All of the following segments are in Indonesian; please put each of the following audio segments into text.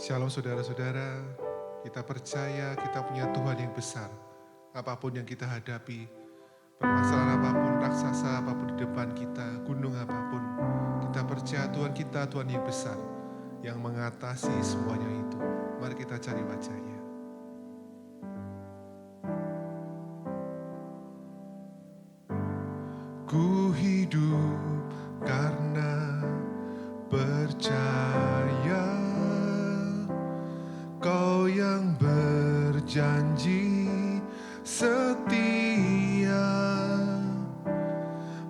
Shalom saudara-saudara, kita percaya kita punya Tuhan yang besar. Apapun yang kita hadapi, permasalahan apapun, raksasa apapun di depan kita, gunung apapun, kita percaya Tuhan kita Tuhan yang besar, yang mengatasi semuanya itu. Mari kita cari wajahnya. Ku hidup karena percaya Kau yang berjanji setia,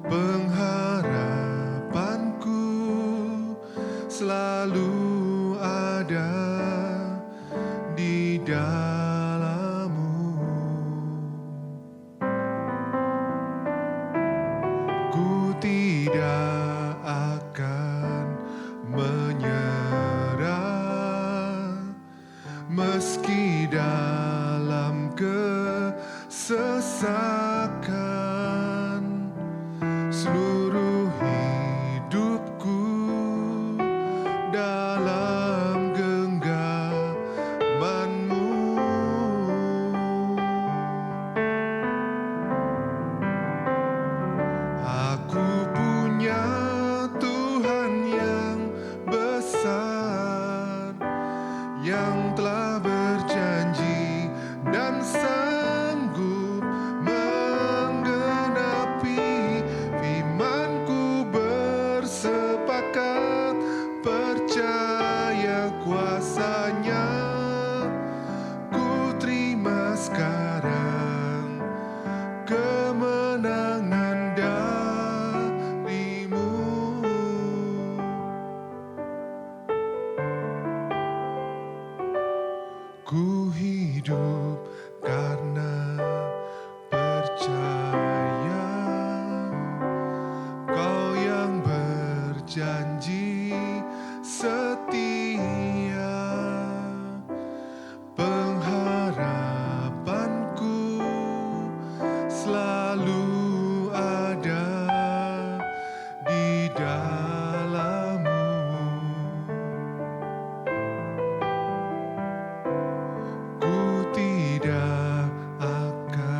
pengharapanku selalu ada di dalam-Mu. Ku tidak akan menyerah, meski dalam kesesakan, seluruh hidupku dalam genggaman-Mu. Aku punya Tuhan yang besar, yang telah berjanji dan sanggup menggenapi firman-Ku. Bersepakat percaya kuasa-Nya, ku terima sekarang kemenangan dari-Mu. Ku hidup karena percaya Kau yang berjanji setia, pengharapanku selalu ada di dalam-Mu. Ku tidak akan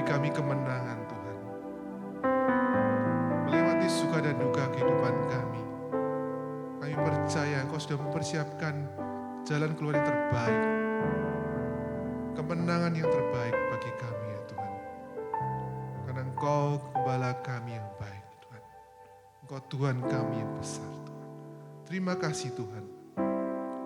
kami kemenangan Tuhan. Melewati suka dan duka kehidupan kami. Kami percaya Engkau sudah mempersiapkan jalan keluar yang terbaik. Kemenangan yang terbaik bagi kami ya Tuhan. Karena Engkau gembala kami yang baik Tuhan. Engkau Tuhan kami yang besar Tuhan. Terima kasih Tuhan.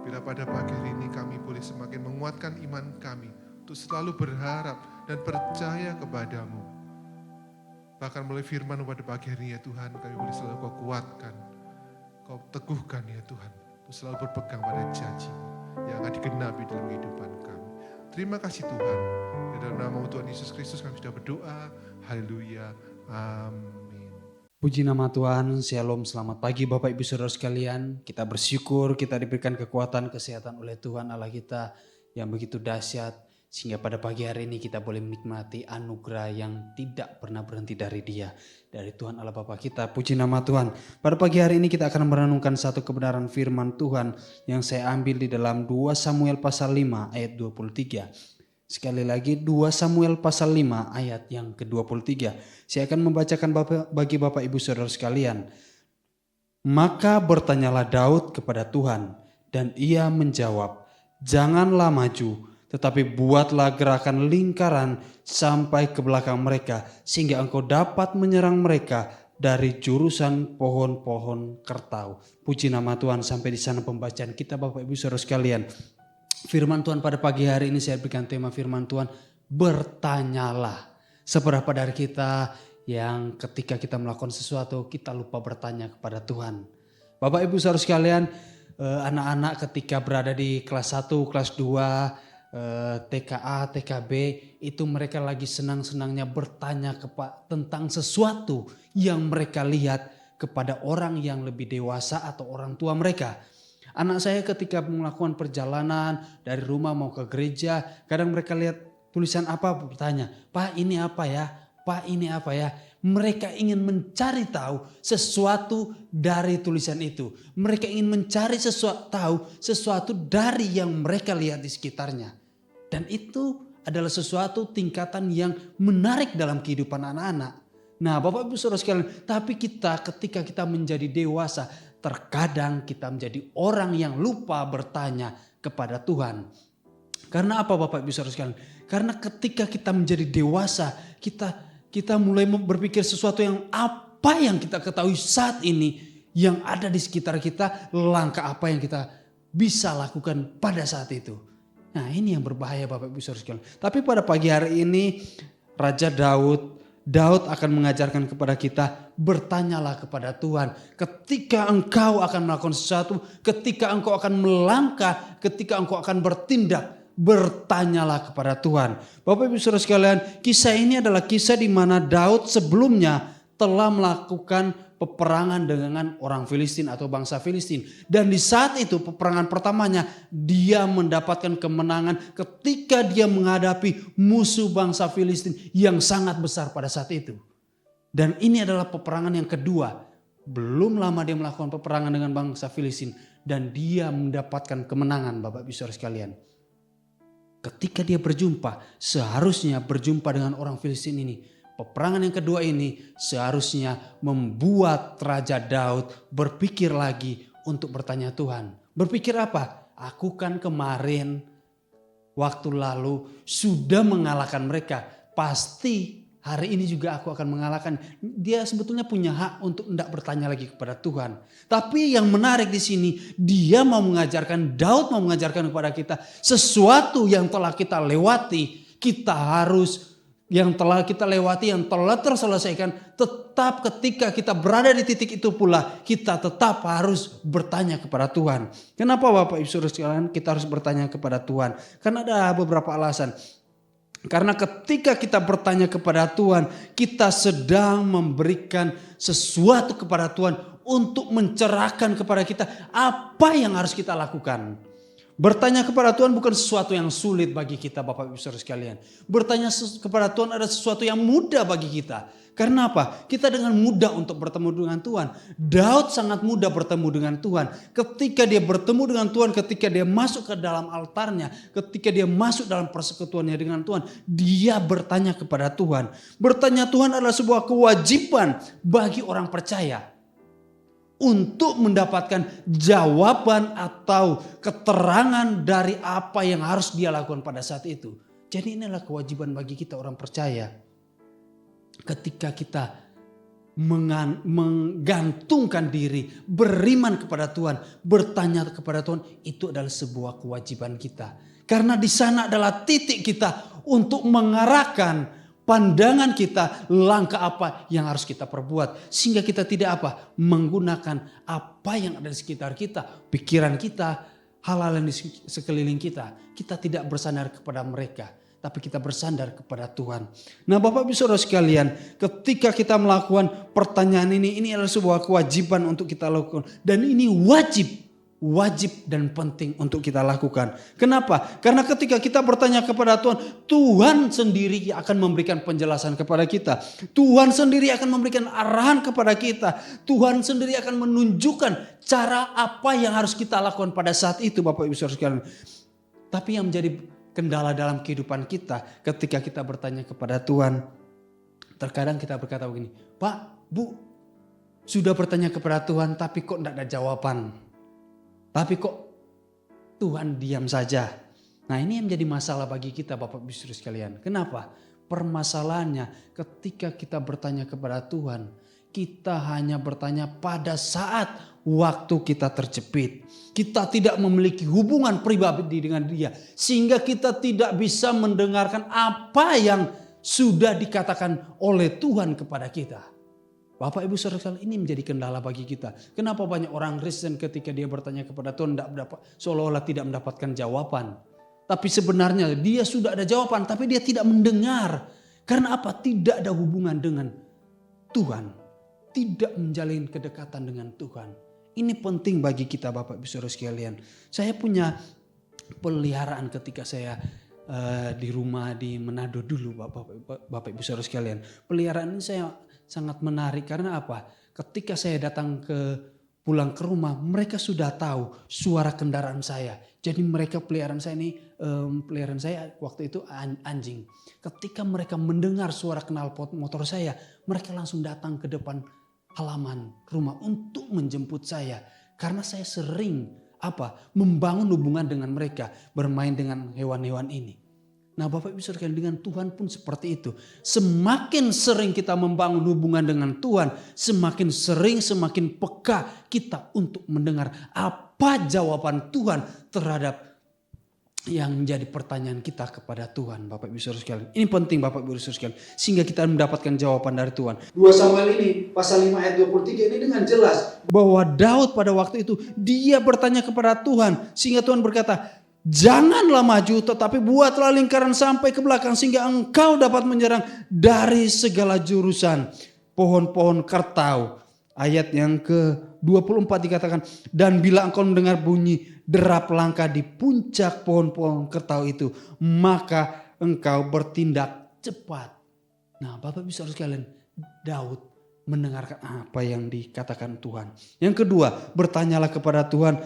Bila pada pagi hari ini kami boleh semakin menguatkan iman kami untuk selalu berharap dan percaya kepadamu. Bahkan melalui firman pada pagi hari ini ya Tuhan, kami boleh selalu Kau kuatkan, Kau teguhkan ya Tuhan, untuk selalu berpegang pada janji-Mu yang akan digenapi dalam kehidupan kami. Terima kasih Tuhan. Di dalam nama Tuhan Yesus Kristus kami sudah berdoa. Haleluya. Amin. Puji nama Tuhan, Shalom, selamat pagi Bapak Ibu Saudara sekalian. Kita bersyukur kita diberikan kekuatan, kesehatan oleh Tuhan Allah kita yang begitu dahsyat. Sehingga pada pagi hari ini kita boleh menikmati anugerah yang tidak pernah berhenti dari Dia. Dari Tuhan Allah Bapa kita, puji nama Tuhan. Pada pagi hari ini kita akan merenungkan satu kebenaran firman Tuhan yang saya ambil di dalam 2 Samuel pasal 5 ayat 23. Sekali lagi 2 Samuel pasal 5 ayat yang ke-23. Saya akan membacakan bagi Bapak Ibu Saudara sekalian. Maka bertanyalah Daud kepada Tuhan dan ia menjawab, janganlah maju, tetapi buatlah gerakan lingkaran sampai ke belakang mereka sehingga engkau dapat menyerang mereka dari jurusan pohon-pohon kertau. Puji nama Tuhan, sampai di sana pembacaan kita Bapak Ibu Saudara sekalian. Firman Tuhan pada pagi hari ini saya berikan tema firman Tuhan, bertanyalah. Seberapa dari kita yang ketika kita melakukan sesuatu kita lupa bertanya kepada Tuhan. Bapak Ibu Saudara sekalian, anak-anak ketika berada di kelas 1, kelas 2, TKA, TKB, itu mereka lagi senang-senangnya bertanya tentang sesuatu yang mereka lihat kepada orang yang lebih dewasa atau orang tua mereka. Anak saya ketika melakukan perjalanan dari rumah mau ke gereja, kadang mereka lihat tulisan apa, bertanya, Pak ini apa ya? Pak ini apa ya? Mereka ingin mencari tahu sesuatu dari tulisan itu. Mereka ingin mencari sesuatu dari yang mereka lihat di sekitarnya. Dan itu adalah sesuatu tingkatan yang menarik dalam kehidupan anak-anak. Nah Bapak Ibu Saudara sekalian, tapi kita ketika kita menjadi dewasa, terkadang kita menjadi orang yang lupa bertanya kepada Tuhan. Karena apa Bapak Ibu Saudara sekalian? Karena ketika kita menjadi dewasa, kita mulai berpikir sesuatu yang apa yang kita ketahui saat ini yang ada di sekitar kita, langkah apa yang kita bisa lakukan pada saat itu. Nah ini yang berbahaya Bapak Ibu Saudara sekalian. Tapi pada pagi hari ini Raja Daud akan mengajarkan kepada kita, bertanyalah kepada Tuhan. Ketika engkau akan melakukan sesuatu, ketika engkau akan melangkah, ketika engkau akan bertindak, bertanyalah kepada Tuhan. Bapak Ibu Saudara sekalian, kisah ini adalah kisah di mana Daud sebelumnya telah melakukan peperangan dengan orang Filistin atau bangsa Filistin. Dan di saat itu peperangan pertamanya dia mendapatkan kemenangan ketika dia menghadapi musuh bangsa Filistin yang sangat besar pada saat itu. Dan ini adalah peperangan yang kedua. Belum lama dia melakukan peperangan dengan bangsa Filistin dan dia mendapatkan kemenangan Bapak Ibu Saudara sekalian. Ketika dia seharusnya berjumpa dengan orang Filistin ini. Peperangan yang kedua ini seharusnya membuat Raja Daud berpikir lagi untuk bertanya Tuhan. Berpikir apa? Aku kan kemarin waktu lalu sudah mengalahkan mereka. Pasti hari ini juga aku akan mengalahkan. Dia sebetulnya punya hak untuk tidak bertanya lagi kepada Tuhan. Tapi yang menarik di sini, Daud mau mengajarkan kepada kita sesuatu yang telah kita lewati, yang telah terselesaikan, tetap ketika kita berada di titik itu pula, kita tetap harus bertanya kepada Tuhan. Kenapa Bapak Ibu Saudara sekalian kita harus bertanya kepada Tuhan? Karena ada beberapa alasan. Karena ketika kita bertanya kepada Tuhan, kita sedang memberikan sesuatu kepada Tuhan untuk mencerahkan kepada kita apa yang harus kita lakukan. Bertanya kepada Tuhan bukan sesuatu yang sulit bagi kita Bapak Ibu Saudara sekalian. Bertanya kepada Tuhan adalah sesuatu yang mudah bagi kita. Karena apa? Kita dengan mudah untuk bertemu dengan Tuhan. Daud sangat mudah bertemu dengan Tuhan. Ketika dia bertemu dengan Tuhan, ketika dia masuk ke dalam altarnya, ketika dia masuk dalam persekutuannya dengan Tuhan, dia bertanya kepada Tuhan. Bertanya Tuhan adalah sebuah kewajiban bagi orang percaya untuk mendapatkan jawaban atau keterangan dari apa yang harus dia lakukan pada saat itu. Jadi inilah kewajiban bagi kita orang percaya. Ketika kita menggantungkan diri, beriman kepada Tuhan, bertanya kepada Tuhan, itu adalah sebuah kewajiban kita. Karena di sana adalah titik kita untuk mengarahkan pandangan kita, langkah apa yang harus kita perbuat. Sehingga kita tidak menggunakan apa yang ada di sekitar kita, pikiran kita, hal-hal yang di sekeliling kita. Kita tidak bersandar kepada mereka, tapi kita bersandar kepada Tuhan. Nah Bapak Ibu Saudara sekalian, ketika kita melakukan pertanyaan ini adalah sebuah kewajiban untuk kita lakukan. Dan ini wajib dan penting untuk kita lakukan. Kenapa? Karena ketika kita bertanya kepada Tuhan, Tuhan sendiri akan memberikan penjelasan kepada kita. Tuhan sendiri akan memberikan arahan kepada kita. Tuhan sendiri akan menunjukkan cara apa yang harus kita lakukan pada saat itu, Bapak Ibu Saudara sekalian. Tapi yang menjadi kendala dalam kehidupan kita ketika kita bertanya kepada Tuhan, terkadang kita berkata begini, Pak, Bu, sudah bertanya kepada Tuhan tapi kok tidak ada jawaban. Tapi kok Tuhan diam saja. Nah ini yang menjadi masalah bagi kita Bapak Ibu Saudara sekalian. Kenapa? Permasalahannya ketika kita bertanya kepada Tuhan, kita hanya bertanya pada saat waktu kita terjepit. Kita tidak memiliki hubungan pribadi dengan Dia. Sehingga kita tidak bisa mendengarkan apa yang sudah dikatakan oleh Tuhan kepada kita. Bapak Ibu Saudara sekalian, ini menjadi kendala bagi kita. Kenapa banyak orang Kristen ketika dia bertanya kepada Tuhan seolah-olah tidak mendapatkan jawaban. Tapi sebenarnya dia sudah ada jawaban tapi dia tidak mendengar. Karena apa? Tidak ada hubungan dengan Tuhan. Tidak menjalin kedekatan dengan Tuhan. Ini penting bagi kita Bapak Ibu Saudara sekalian. Saya punya peliharaan ketika saya di rumah di Manado dulu Bapak Ibu Saudara sekalian. Peliharaan ini saya sangat menarik karena apa? Ketika saya datang pulang ke rumah, mereka sudah tahu suara kendaraan saya. Jadi mereka peliharaan saya waktu itu anjing. Ketika mereka mendengar suara knalpot motor saya, mereka langsung datang ke depan halaman rumah untuk menjemput saya. Karena saya sering membangun hubungan dengan mereka, bermain dengan hewan-hewan ini. Nah Bapak Ibu Saudara, dengan Tuhan pun seperti itu. Semakin sering kita membangun hubungan dengan Tuhan, semakin sering, semakin peka kita untuk mendengar apa jawaban Tuhan terhadap yang menjadi pertanyaan kita kepada Tuhan. Bapak Ibu Saudara sekalian, ini penting Bapak Ibu Saudara sekalian, sehingga kita mendapatkan jawaban dari Tuhan. 2 Samuel ini pasal 5 ayat 23 ini dengan jelas bahwa Daud pada waktu itu dia bertanya kepada Tuhan, sehingga Tuhan berkata, janganlah maju tetapi buatlah lingkaran sampai ke belakang sehingga engkau dapat menyerang dari segala jurusan pohon-pohon kertau. Ayat yang ke-24 dikatakan, dan bila engkau mendengar bunyi derap langkah di puncak pohon-pohon kertau itu, maka engkau bertindak cepat. Nah Bapak bisa sekalian, Daud mendengarkan apa yang dikatakan Tuhan. Yang kedua, bertanyalah kepada Tuhan.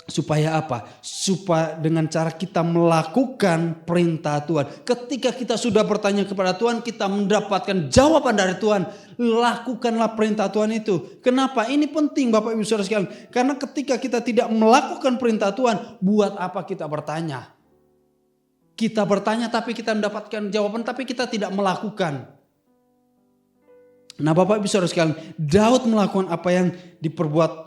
Supaya apa? Supaya dengan cara kita melakukan perintah Tuhan. Ketika kita sudah bertanya kepada Tuhan, kita mendapatkan jawaban dari Tuhan. Lakukanlah perintah Tuhan itu. Kenapa? Ini penting Bapak Ibu Saudara sekalian. Karena ketika kita tidak melakukan perintah Tuhan, buat apa kita bertanya? Kita bertanya tapi kita mendapatkan jawaban tapi kita tidak melakukan. Nah Bapak Ibu Saudara sekalian, Daud melakukan apa yang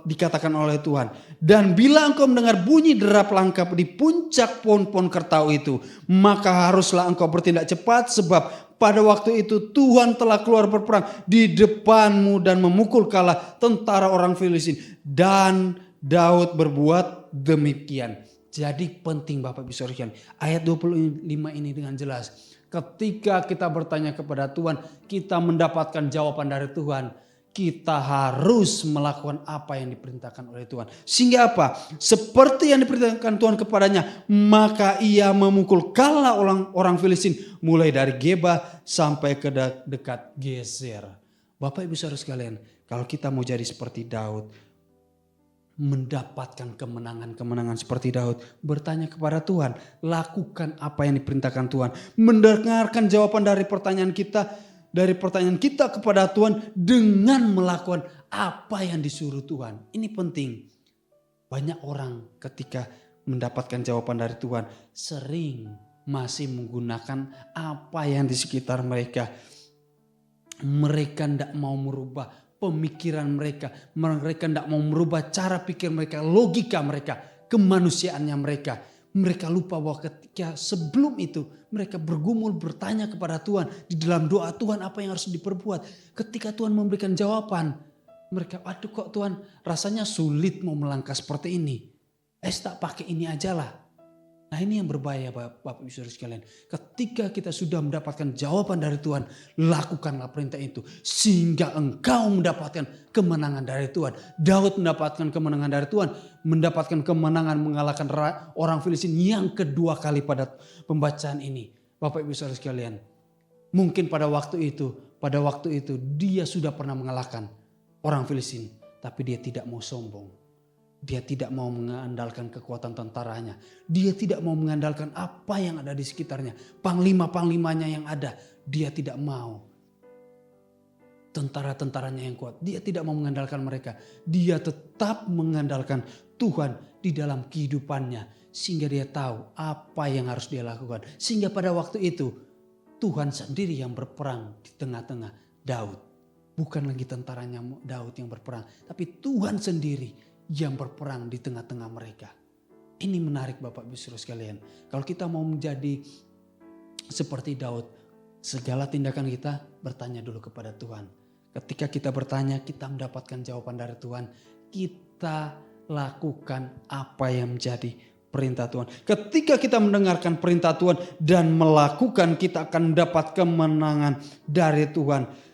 dikatakan oleh Tuhan. Dan bila engkau mendengar bunyi derap langkah di puncak pohon-pohon kertau itu, maka haruslah engkau bertindak cepat, sebab pada waktu itu Tuhan telah keluar berperang di depanmu dan memukul kalah tentara orang Filistin. Dan Daud berbuat demikian. Jadi penting Bapak Ibu Saudara sekalian, ayat 25 ini dengan jelas. Ketika kita bertanya kepada Tuhan, kita mendapatkan jawaban dari Tuhan. kita harus melakukan apa yang diperintahkan oleh Tuhan. Sehingga apa? Seperti yang diperintahkan Tuhan kepadanya, maka ia memukul kalah orang Filistin mulai dari Geba sampai ke dekat Geser. Bapak Ibu Saudara sekalian, kalau kita mau jadi seperti Daud, mendapatkan kemenangan-kemenangan seperti Daud, bertanya kepada Tuhan, lakukan apa yang diperintahkan Tuhan, mendengarkan jawaban dari pertanyaan kita kepada Tuhan dengan melakukan apa yang disuruh Tuhan. Ini penting. Banyak orang ketika mendapatkan jawaban dari Tuhan sering masih menggunakan apa yang di sekitar mereka. Mereka tidak mau merubah pemikiran mereka. Mereka tidak mau merubah cara pikir mereka, logika mereka, kemanusiaannya mereka. Mereka lupa bahwa ketika sebelum itu mereka bergumul bertanya kepada Tuhan. Di dalam doa Tuhan apa yang harus diperbuat. Ketika Tuhan memberikan jawaban. Mereka aduh kok Tuhan rasanya sulit mau melangkah seperti ini. Tak pakai ini aja lah. Nah ini yang berbahaya Bapak Ibu Saudara sekalian. Ketika kita sudah mendapatkan jawaban dari Tuhan. Lakukanlah perintah itu. Sehingga engkau mendapatkan kemenangan dari Tuhan. Daud mendapatkan kemenangan dari Tuhan. Mendapatkan kemenangan mengalahkan orang Filistin yang kedua kali pada pembacaan ini. Bapak Ibu Saudara sekalian. Mungkin pada waktu itu dia sudah pernah mengalahkan orang Filistin. Tapi dia tidak mau sombong. Dia tidak mau mengandalkan kekuatan tentaranya. Dia tidak mau mengandalkan apa yang ada di sekitarnya. Panglima-panglimanya yang ada. Dia tidak mau. Tentara-tentaranya yang kuat. Dia tidak mau mengandalkan mereka. Dia tetap mengandalkan Tuhan di dalam kehidupannya. Sehingga dia tahu apa yang harus dia lakukan. Sehingga pada waktu itu Tuhan sendiri yang berperang di tengah-tengah Daud. Bukan lagi tentaranya Daud yang berperang. Tapi Tuhan sendiri yang berperang di tengah-tengah mereka. Ini menarik Bapak Ibu Saudara sekalian. Kalau kita mau menjadi seperti Daud, segala tindakan kita bertanya dulu kepada Tuhan. Ketika kita bertanya, kita mendapatkan jawaban dari Tuhan. Kita lakukan apa yang menjadi perintah Tuhan. Ketika kita mendengarkan perintah Tuhan dan melakukan, kita akan mendapat kemenangan dari Tuhan.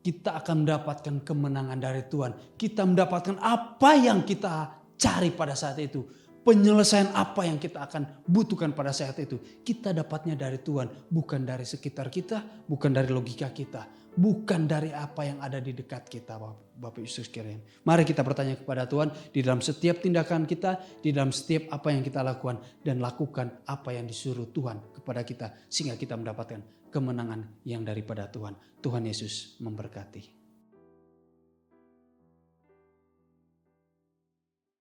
Kita akan mendapatkan kemenangan dari Tuhan. Kita mendapatkan apa yang kita cari pada saat itu. Penyelesaian apa yang kita akan butuhkan pada saat itu. Kita dapatnya dari Tuhan. Bukan dari sekitar kita. Bukan dari logika kita. Bukan dari apa yang ada di dekat kita. Bapak Yesus sekalian. Mari kita bertanya kepada Tuhan. Di dalam setiap tindakan kita. Di dalam setiap apa yang kita lakukan. Dan lakukan apa yang disuruh Tuhan kepada kita. Sehingga kita mendapatkan kemenangan yang daripada Tuhan. Tuhan Yesus memberkati.